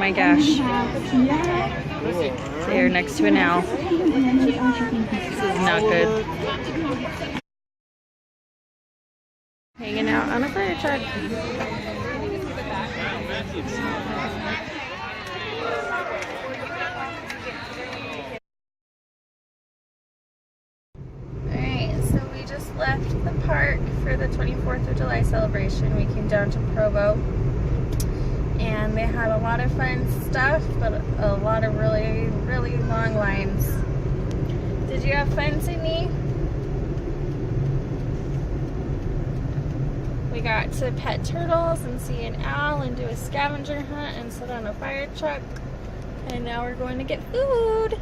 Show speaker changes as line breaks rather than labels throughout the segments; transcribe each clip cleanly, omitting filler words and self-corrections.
my gosh. They are next to an owl. This is not good. Hanging out on a fire truck. Alright, so we just left the park for the 24th of July celebration. We came down to Provo and they had a lot of fun stuff, but a lot of really, really long lines. Did you have fun, Sydney? We got to pet turtles and see an owl and do a scavenger hunt and sit on a fire truck. And now we're going to get food.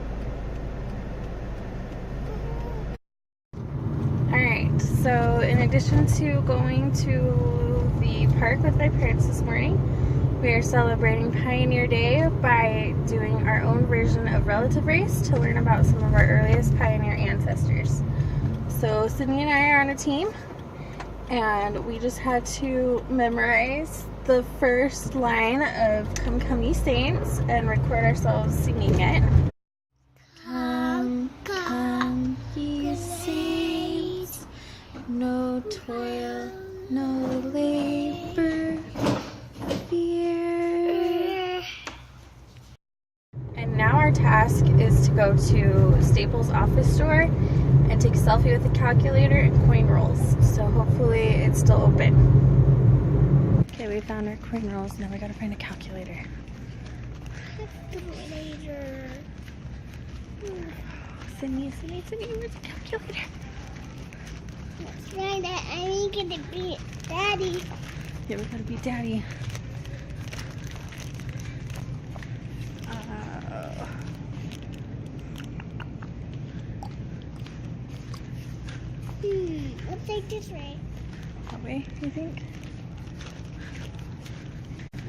Alright, so in addition to going to the park with my parents this morning, we are celebrating Pioneer Day by doing our own version of Relative Race to learn about some of our earliest pioneer ancestors. So Sydney and I are on a team, and we just had to memorize the first line of Come Come Ye Saints and record ourselves singing it. Come, come ye saints, no toil, no labor, fear. And now our task is to go to Staples office store and take a selfie with a calculator and coin rolls. So hopefully it's still open. Okay, we found our coin rolls. Now we gotta find a calculator.
Calculator.
Sydney, where's the calculator?
Right, I need to beat Daddy.
Yeah, we gotta beat Daddy.
Let's take this way.
That way, you think?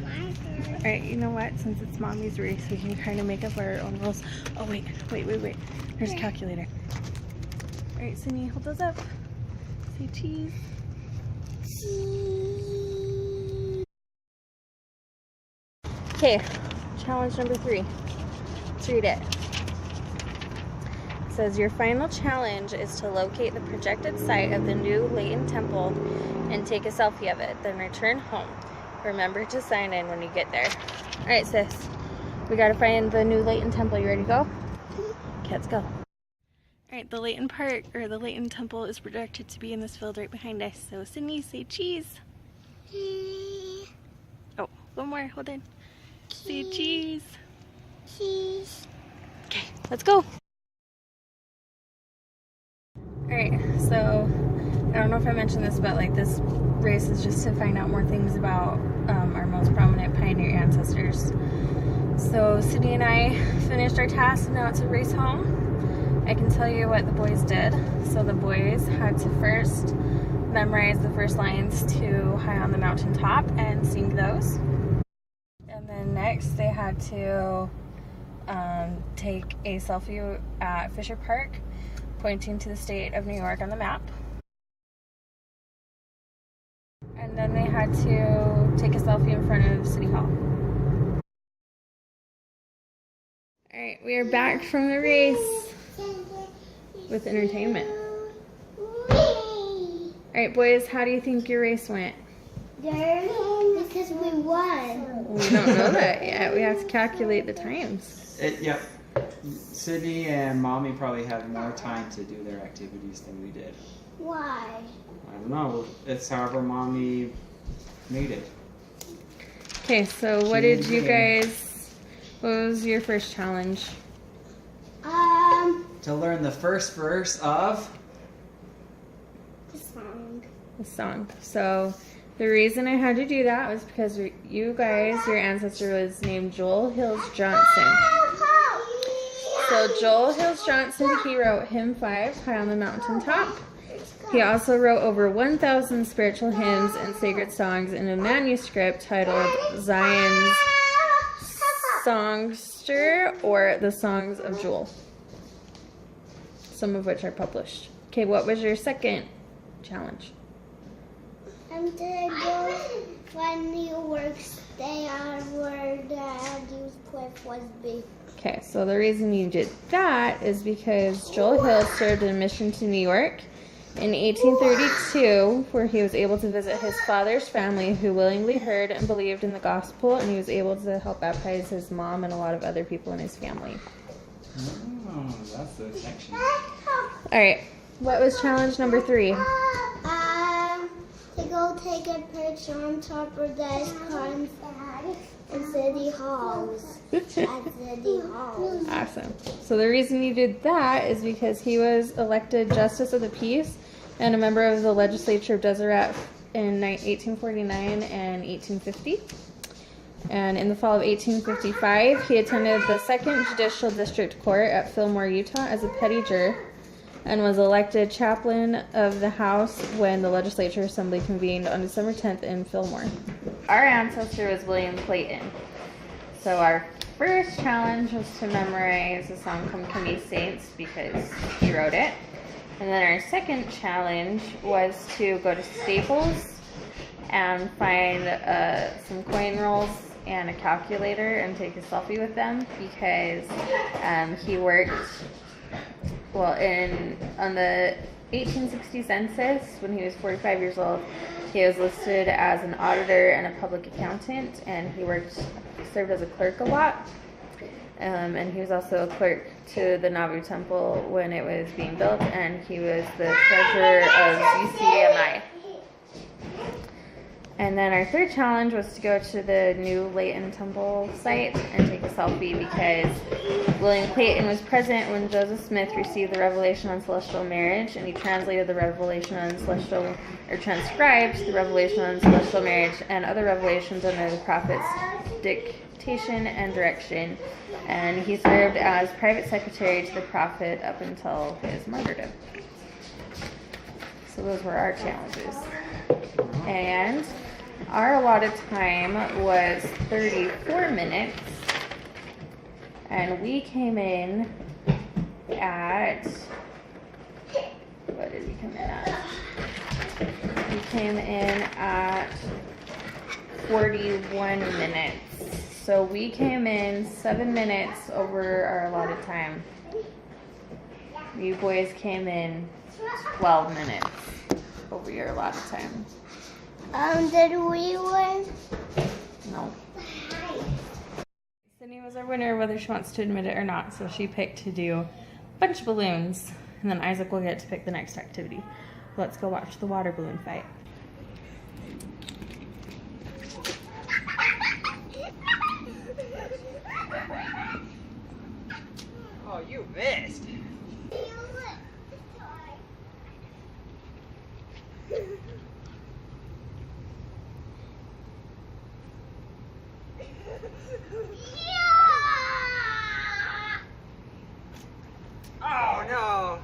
Marker.
Alright, you know what? Since it's Mommy's race, we can kind of make up our own rules. Oh, wait. There's a calculator. Alright, Sydney, hold those up. Say cheese.
Cheese.
Okay, challenge number 3. Let's read it. It says, your final challenge is to locate the projected site of the new Leighton Temple and take a selfie of it, then return home. Remember to sign in when you get there. Alright, sis. We gotta find the new Leighton Temple. You ready to go? Okay, let's go. Alright, the Leighton Park, or the Leighton Temple, is projected to be in this field right behind us. So, Sydney, say cheese. Oh, one more. Hold on. Say cheese.
Cheese.
Okay, let's go. Alright, so I don't know if I mentioned this, but like this race is just to find out more things about our most prominent pioneer ancestors. So Sydney and I finished our task, and now it's a race home. I can tell you what the boys did. So the boys had to first memorize the first lines to High on the Mountain Top and sing those. And then next they had to take a selfie at Fisher Park, pointing to the state of New York on the map. And then they had to take a selfie in front of City Hall. Alright, we are back from the race with entertainment. Alright, boys, how do you think your race went?
Because we won.
We don't know that yet. We have to calculate the times.
Yep. Sydney and Mommy probably had more time to do their activities than we did.
Why?
I don't know. It's however Mommy made it.
Okay, so what did you guys, what was your first challenge?
To learn the first verse of
The song.
The song. So the reason I had to do that was because you guys, your ancestor was named Joel Hills Johnson. So Joel Hills Johnson, he wrote Hymn 5, High on the Mountain Top. He also wrote over 1,000 spiritual hymns and sacred songs in a manuscript titled Zion's Songster, or The Songs of Joel, some of which are published. Okay, what was your second challenge?
I'm to go find new works they are word used Smith was big.
Okay, so the reason you did that is because Joel Hill served in a mission to New York in 1832, where he was able to visit his father's family who willingly heard and believed in the gospel, and he was able to help baptize his mom and a lot of other people in his family.
Oh, that's the section.
All right, what was challenge number 3?
To go take a picture on top of the icons in City Halls. At City Halls.
Awesome. So the reason you did that is because he was elected Justice of the Peace and a member of the legislature of Deseret in 1849 and 1850. And in the fall of 1855, he attended the 2nd Judicial District Court at Fillmore, Utah as a petty juror and was elected chaplain of the House when the legislature assembly convened on December 10th in Fillmore. Our ancestor was William Clayton. So our first challenge was to memorize the song Come to Me Saints because he wrote it. And then our second challenge was to go to Staples and find some coin rolls and a calculator and take a selfie with them because he worked on the 1860 census when he was 45 years old. He was listed as an auditor and a public accountant, and he served as a clerk a lot. And he was also a clerk to the Nauvoo Temple when it was being built, and he was the treasurer of UCAMI. And then our third challenge was to go to the new Leighton Temple site and take a selfie because William Clayton was present when Joseph Smith received the revelation on celestial marriage, and he translated the revelation on transcribed the revelation on celestial marriage and other revelations under the prophet's dictation and direction. And he served as private secretary to the prophet up until his martyrdom. So those were our challenges. And our allotted time was 34 minutes. And we came in at, what did we come in at? We came in at 41 minutes. So we came in 7 minutes over our allotted time. You boys came in 12 minutes over your allotted time.
Did we win?
No. Sydney was our winner, whether she wants to admit it or not. So she picked to do a bunch of balloons, and then Isaac will get to pick the next activity. Let's go watch the water balloon fight.
Oh, you missed. Oh no!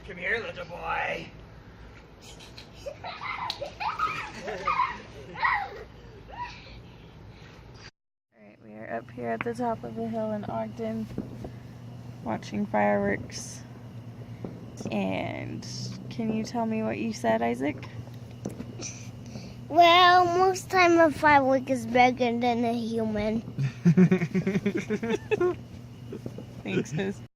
Come here, little boy.
Alright, we are up here at the top of the hill in Ogden watching fireworks. And can you tell me what you said, Isaac?
Well, most time a firework is bigger than a human.
Thanks, sis.